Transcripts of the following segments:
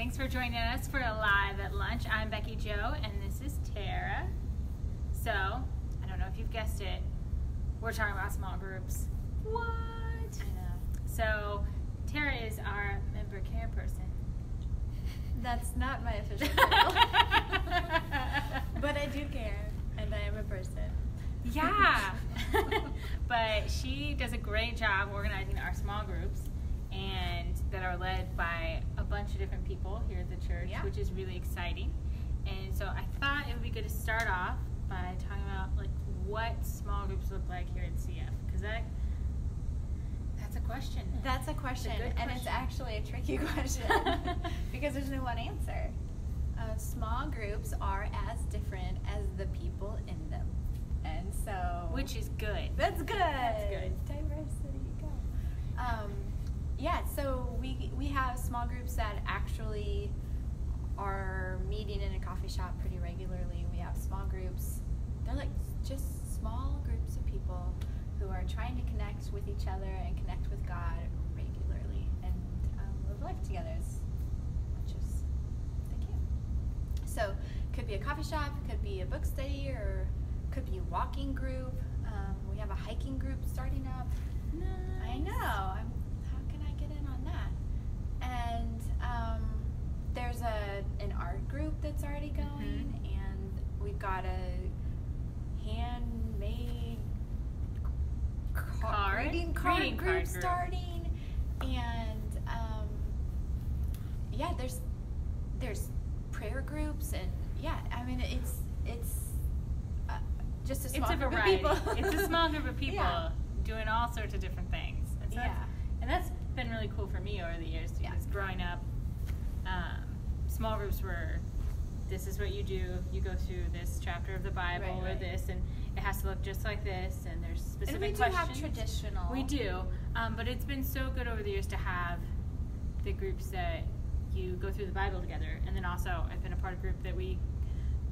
Thanks for joining us for Live at Lunch. I'm Becky Jo, and this is Tara. So, I don't know if you've guessed it, we're talking about small groups. What? I know. So, Tara is our member care person. That's not my official title. But I do care, and I am a person. Yeah. But she does a great job organizing our small groups, and that are led by a bunch of different people here at the church, which is really exciting. And so I thought it would be good to start off by talking about like what small groups look like here at CF, because that's a question. That's a question, and it's actually a tricky question because there's no one answer. Small groups are as different as the people in them, and so which is good. That's good. That's good. Diversity, go. So we have small groups that actually are meeting in a coffee shop pretty regularly. We have small groups. They're like just small groups of people who are trying to connect with each other and connect with God regularly and live life together as much as they can. So it could be a coffee shop, it could be a book study, or it could be a walking group. We have a hiking group starting up. Nice. I know. How can I get in on that? And there's an art group that's already going, and we've got a handmade greeting card group starting, and there's prayer groups, and it's just a small group of people. It's a small group of people doing all sorts of different things, and so that's been really cool for me over the years, because growing up, small groups were, this is what you do, you go through this chapter of the Bible or this, and it has to look just like this, and there's specific questions. And we do have traditional. We do, but it's been so good over the years to have the groups that you go through the Bible together, and then also I've been a part of a group that we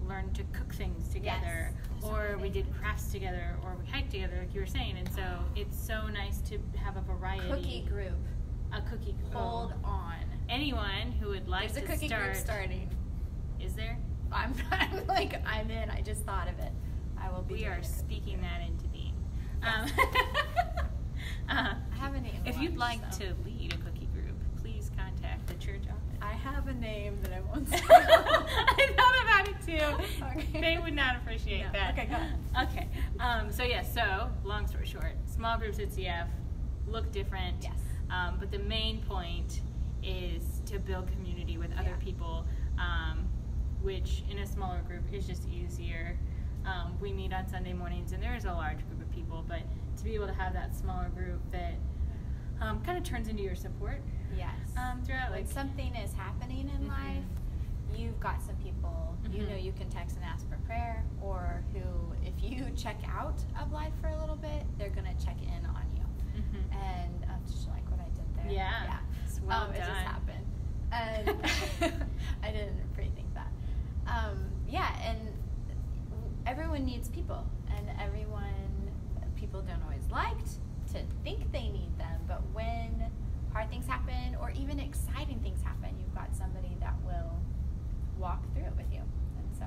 learned to cook things together, or we did crafts together, or we hiked together, like you were saying, and so it's so nice to have a variety. Cookie group. A cookie group. Hold on. Anyone who would like to start. There's a cookie group starting. Is there? I'm in. I just thought of it. I will be. We are speaking that into being. Yes. I have a name. If you'd like to lead a cookie group, please contact the church office. I have a name that I won't say. I thought about it too. Okay. They would not appreciate that. Okay, go ahead. Okay. So long story short, small groups at CF look different. Yes. But the main point is to build community with other people, which in a smaller group is just easier. We meet on Sunday mornings, and there is a large group of people, but to be able to have that smaller group that kind of turns into your support. Yes. Throughout, when something is happening in life, you've got some people you know you can text and ask for prayer, or who, if you check out of life for a little bit, they're going to check in on you. And just like what I did there. Yeah. It's well done. It just happened. And I didn't pre-think that. And everyone needs people, and people don't always like to think they need them, but when hard things happen, or even exciting things happen, you've got somebody that will walk through it with you. And so,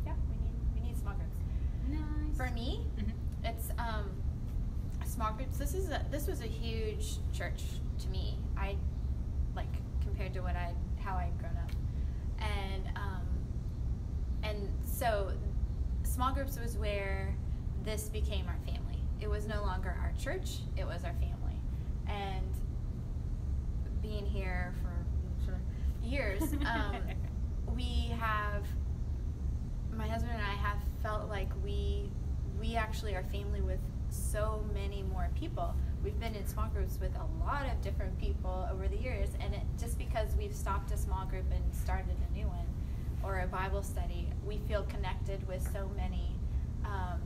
we need small groups. Nice. For me, it's small groups. This was a huge church to me. Compared to how I'd grown up, and so small groups was where this became our family. It was no longer our church; it was our family. And being here for years, my husband and I have felt like we actually are family with so many more people. We've been in small groups with a lot of different people over the years, and just because we've stopped a small group and started a new one, or a Bible study, we feel connected with so many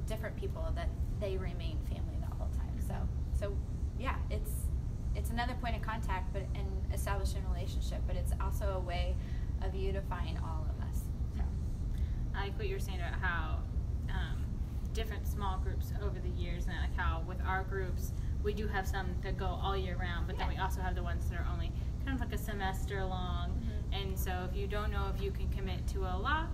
different people that they remain family the whole time. So it's another point of contact, and establishing a relationship, but it's also a way of unifying all of us. So. I like what you were saying about how different small groups over the years, and like how with our groups we do have some that go all year round, but then we also have the ones that are only kind of like a semester long. And so if you don't know if you can commit to a lot,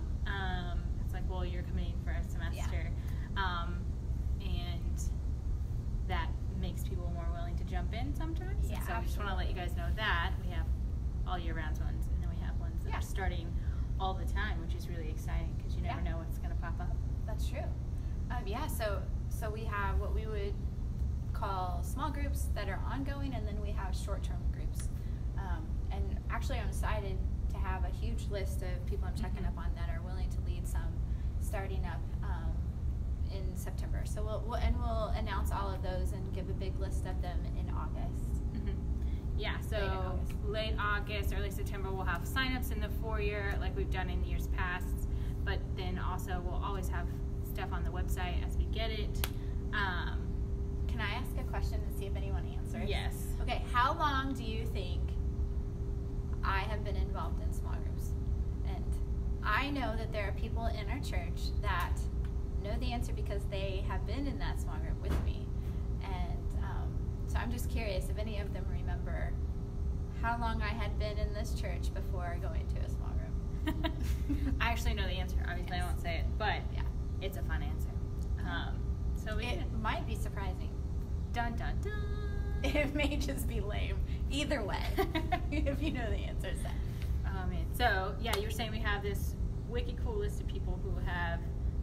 it's like, well, you're committing for a semester. And that makes people more willing to jump in sometimes. Yeah, so I just want to let you guys know that. We have all year round ones, and then we have ones that are starting all the time, which is really exciting because you never know what's going to pop up. That's true. So we have what we would call small groups that are ongoing, and then we have short-term groups. And actually, I'm excited to have a huge list of people I'm checking up on that are willing to lead some starting up in September. So we'll announce all of those and give a big list of them in August. Yeah, so late August, early September, we'll have signups in the foyer like we've done in years past. But then also we'll always have stuff on the website as we get it. Can I ask a question and see if anyone answers? Yes. Okay, how long do you think I have been involved in small groups? And I know that there are people in our church that know the answer because they have been in that small group with me. And so I'm just curious if any of them remember how long I had been in this church before going to a small group. I actually know the answer. Obviously, I won't say it, but it's a fun answer. So it might be surprising. Dun, dun, dun. It may just be lame. Either way, if you know the answer, then. Oh, man. So, yeah, you were saying we have this wicked cool list of people who have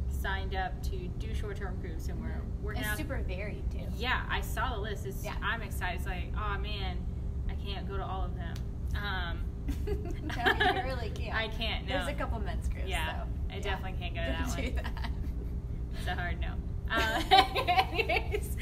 signed up to do short-term groups, and we're working out. It's super varied, too. Yeah, I saw the list. I'm excited. It's like, oh, man, I can't go to all of them. No, you really can't. I can't, no. There's a couple men's groups, yeah, I definitely can't go to that one. Do that. It's a hard no. Anyways,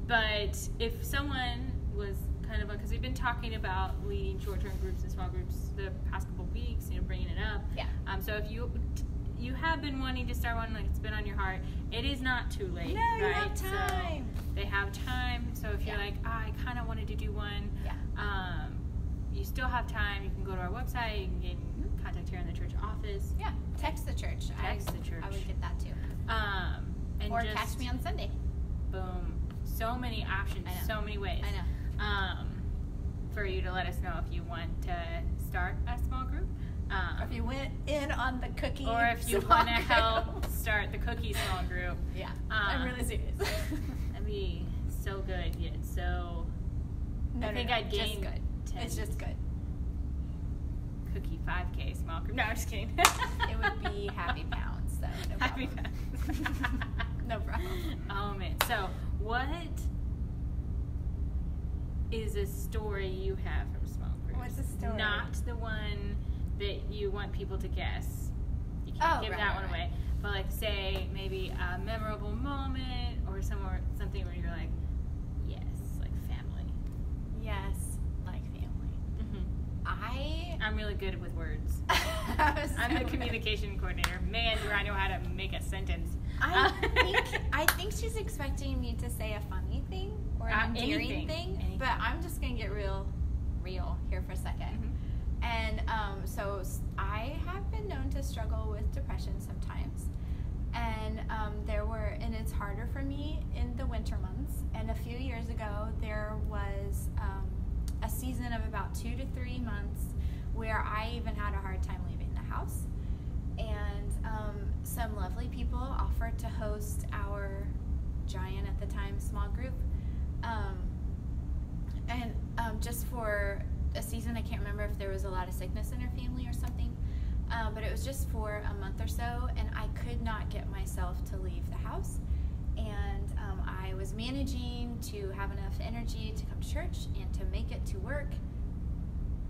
but if someone was kind of, because we've been talking about leading short-term groups and small groups the past couple weeks, bringing it up. Yeah. So if you have been wanting to start one, like it's been on your heart, it is not too late. No, right? You have time. So they have time. So if you're like, I kind of wanted to do one, you still have time. You can go to our website. You can get in contact here in the church office. Yeah, text the church. Text the church. I would get that too. And or just, catch me on Sunday. Boom. So many options, so many ways. I know. For you to let us know if you want to start a small group. Or if you went in on the cookie or if you want to help start the cookie small group. Yeah, I'm really serious. That'd be so good, yet so... I think I'd gain just good. 10. It's just good. Cookie 5K small group. No, I'm just kidding. It would be happy pounds, so no problem. Happy pounds. No problem. Oh, man. So, what is a story you have from small groups? What's a story? Not the one that you want people to guess. You can't give that one away. But, like, say, maybe a memorable moment or something where you're like, yes, like family. Yes, like family. Mm-hmm. I'm really good with words. I'm the communication coordinator. Man, do I know how to make a sentence. I think she's expecting me to say a funny thing or an endearing thing. Anything. But I'm just going to get real here for a second. And so I have been known to struggle with depression sometimes. And and it's harder for me in the winter months. And a few years ago, there was a season of about 2 to 3 months where I even had a hard time leaving the house. And some lovely people offered to host our giant, at the time, small group. Just for a season, I can't remember if there was a lot of sickness in her family or something. But it was just for a month or so, and I could not get myself to leave the house. And I was managing to have enough energy to come to church and to make it to work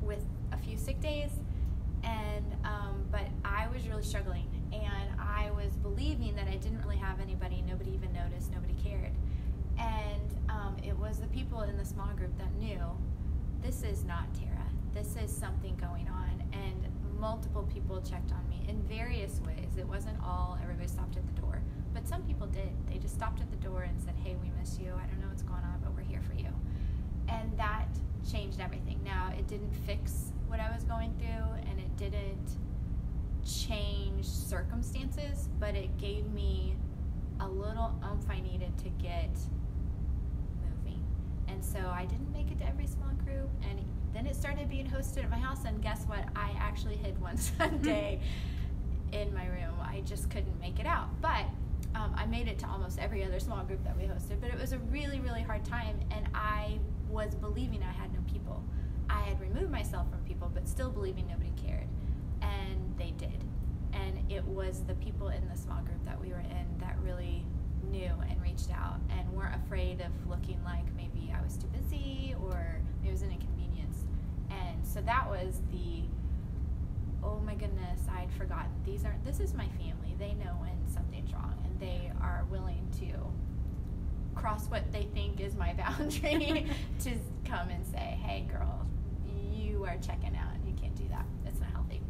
with a few sick days. But I was really struggling, and I was believing that I didn't really have anybody. Nobody even noticed. Nobody cared. And it was the people in the small group that knew, this is not Tara. This is something going on. And multiple people checked on me in various ways. It wasn't all everybody stopped at the door, but some people did. They just stopped at the door and said, hey, we miss you. I don't know what's going on, but we're here for you. And that changed everything. Now, it didn't fix what I was going through, and it didn't change circumstances, but it gave me a little oomph I needed to get moving. And so I didn't make it to every small group, and then it started being hosted at my house, and guess what? I actually hid one Sunday in my room. I just couldn't make it out. But I made it to almost every other small group that we hosted, but it was a really, really hard time, and I was believing I had no people. I had removed myself from people, but still believing nobody cared, and they did. And it was the people in the small group that we were in that really knew and reached out and weren't afraid of looking like maybe I was too busy or it was an inconvenience. And so that was the, oh my goodness, I'd forgotten. This is my family. They know when something's wrong, and they are willing to cross what they think is my boundary to come and say, hey girl, you are checking out. You can't do that. It's not healthy.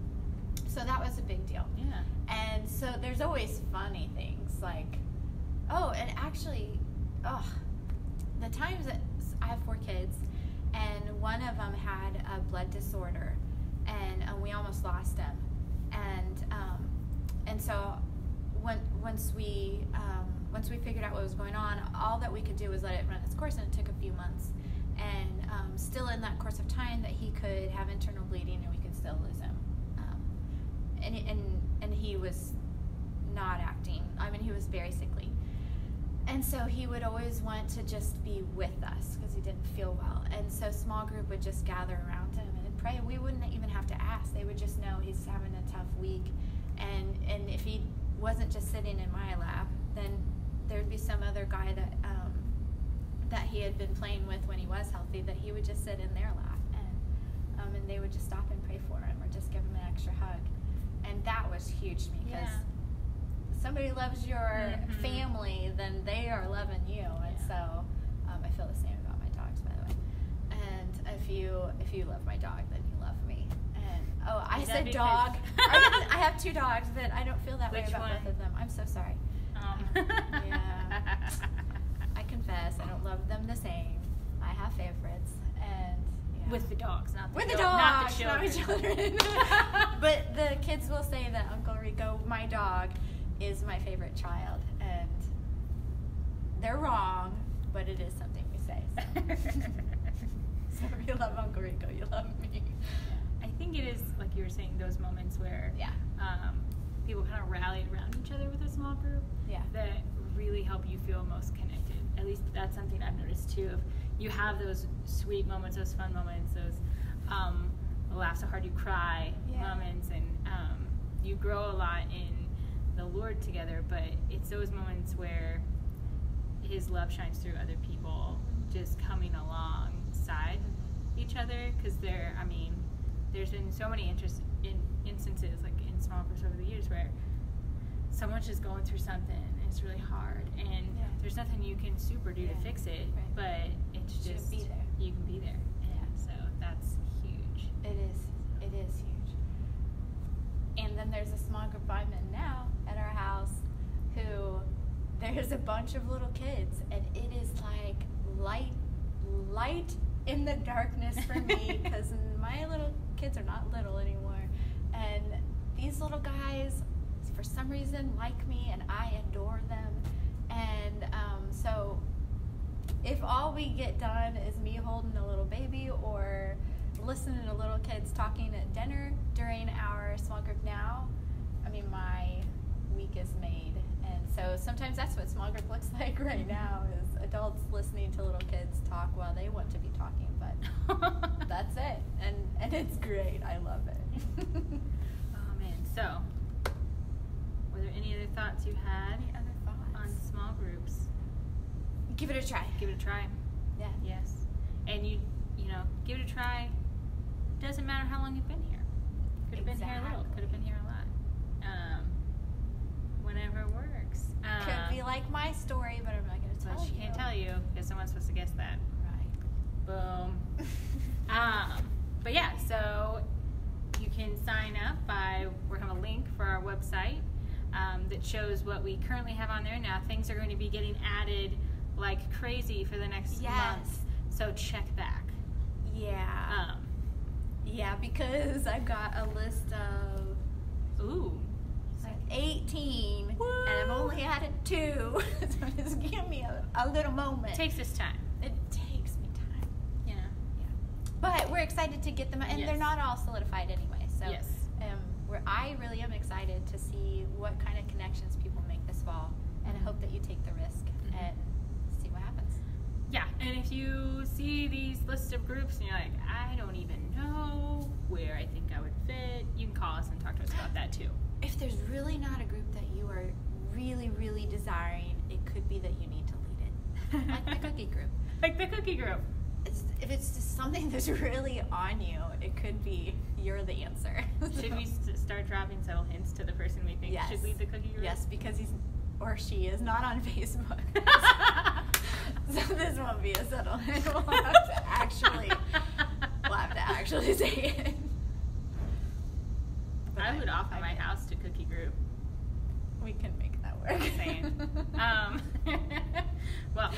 So that was a big deal. Yeah. And so there's always funny things like, and actually, the times that I have 4 kids, and one of them had a blood disorder, and we almost lost him. And so once we figured out what was going on, all that we could do was let it run its course, and it took a few months. And still in that course of time, that he could have internal bleeding, and we could still lose him. And he was not acting. I mean, he was very sickly. And so he would always want to just be with us because he didn't feel well. And so small group would just gather around him and pray. We wouldn't even have to ask. They would just know he's having a tough week. And if he wasn't just sitting in my lap, then there'd be some other guy that he had been playing with when he was healthy, that he would just sit in their lap. And they would just stop and pray for him or just give him an extra hug. And that was huge to me because somebody loves your family, then they are loving you. And so I feel the same about my dogs, by the way. And if you love my dog, then you love me. And I said dog. I have 2 dogs, but I don't feel that way about both of them. I'm so sorry. Yeah. I confess, I don't love them the same. I have favorites, and with the dogs, not the dogs, not the children. But the kids will say that Uncle Rico, my dog, is my favorite child, and they're wrong, but it is something we say. So if you love Uncle Rico, you love me. I think it is, like you were saying, those moments where people kind of rallied around each other with a small group that really help you feel most connected. At least that's something I've noticed too. If you have those sweet moments, those fun moments, those laugh so hard you cry moments, and you grow a lot in the Lord together, but it's those moments where His love shines through other people, just coming alongside each other, because there's been so many instances, like in small groups over the years, where someone's just going through something and it's really hard, and there's nothing you can super do to fix it, but it's just be there. You can be there, and so that's huge. It is huge. And then there's a small group I'm in now at our house, who there's a bunch of little kids, and it is like light in the darkness for me, because my little kids are not little anymore, and these little guys for some reason like me, and I adore them. And so if all we get done is me holding a little baby or listening to little kids talking at dinner during our small group now, my week is made. And so sometimes that's what small group looks like right now, is adults listening to little kids talk while they want to be talking, but that's it. And it's great. I love it. Oh man. So were there any other thoughts you had on small groups? Give it a try. Give it a try. Yeah. Yes. And you give it a try. Doesn't matter how long you've been here. Could have been here a little. Could have been here a lot. Whenever it works. Could be like my story, but I'm not going to tell you. But she can't tell you because someone's supposed to guess that. Right. Boom. But yeah, so you can sign up we're going to have a link for our website that shows what we currently have on there. Now things are going to be getting added like crazy for the next month. So check back. Yeah. Because I've got a list of 18, Woo! and I've only added 2. So just give me a little moment. It takes us time. It takes me time. Yeah. But we're excited to get them, and Yes. they're not all solidified anyway. So Yes. I really am excited to see what kind of connections people make this fall, and I hope that you take the risk and see what happens. Yeah, and if you see these lists of groups and you're like, I don't even know where I think I would fit, you can call us and talk to us about that too. If there's really not a group that you are really, really desiring, it could be that you need to lead it. Like the cookie group. Like the cookie group. If it's just something that's really on you, it could be you're the answer. Should we start dropping subtle hints to the person we think should lead the cookie group? Yes, because he's or she is not on Facebook. So this won't be a subtle hint. We'll have to actually say it. But I would offer my house to cookie group. We can make that work. Just saying. Well,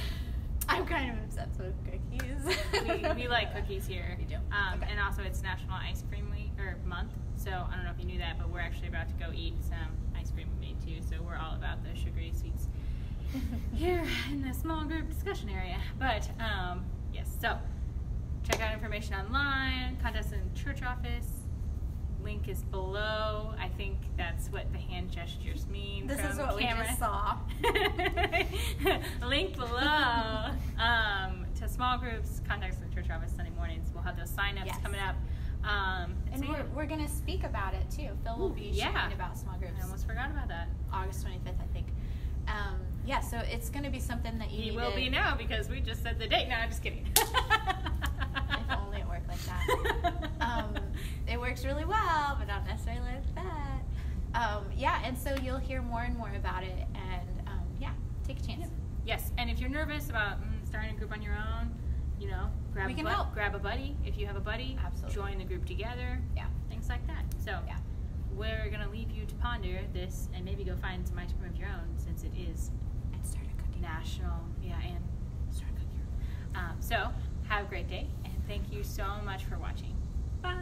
I'm kind of obsessed with cookies. we like cookies here. We do. Okay. And also it's National Ice Cream Week or Month. So I don't know if you knew that, but we're actually about to go eat some ice cream we made too. So we're all about the sugary sweets here in the small group discussion area. But yes, so check out information online. Contact us in the church office. Link is below. I think that's what the hand gestures mean. This from is what camera. we just saw. Link below to small groups. Contact us in the church office Sunday mornings. We'll have those sign-ups coming up. And so we're going to speak about it too. Phil will be sharing about small groups. I almost forgot about that. August 25th, I think. So it's going to be something that you will be now because we just said the date. No, I'm just kidding. If only it worked like that. It works really well, but not necessarily like that. And so you'll hear more and more about it, and take a chance. Yes, and if you're nervous about starting a group on your own, grab a buddy. If you have a buddy, join the group together. Yeah, things like that. So we're gonna leave you to ponder this and maybe go find some ice cream of your own, since it is and start a cookie national. And start a cookie. So have a great day, and thank you so much for watching. Bye.